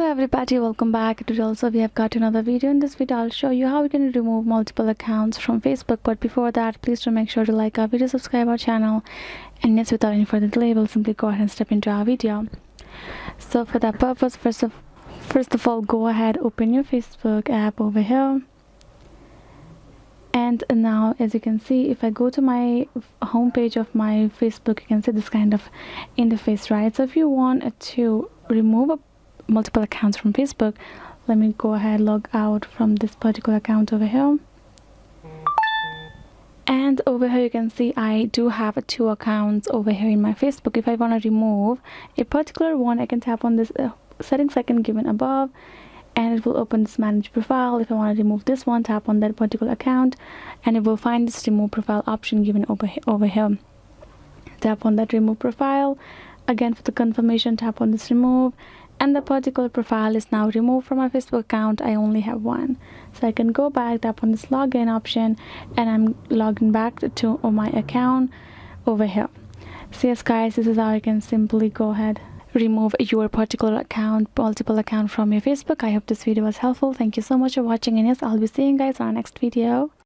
Everybody, welcome back. Today also we have got another video. In this video I'll show you how we can remove multiple accounts from Facebook. But before that, please do make sure to like our video, subscribe our channel, and yes, without any further delay, we'll simply go ahead and step into our video. So for that purpose, first of all, go ahead, open your Facebook app over here. And now, as you can see, if I go to my home page of my Facebook, you can see this kind of interface, right? So if you want to remove multiple accounts from Facebook, let me go ahead, log out from this particular account over here. And over here you can see I do have 2 accounts over here in my Facebook. If I want to remove a particular one, I can tap on this settings icon given above, and it will open this manage profile. If I want to remove this one, tap on that particular account and it will find this remove profile option given over here. Tap on that remove profile. Again, for the confirmation, tap on this remove, and the particular profile is now removed from my Facebook account. I only have one, so I can go back, tap on this login option, and I'm logging back to my account over here. So yes guys, this is how you can simply go ahead, remove your particular account, multiple account from your Facebook. I hope this video was helpful. Thank you so much for watching, and yes, I'll be seeing you guys on our next video.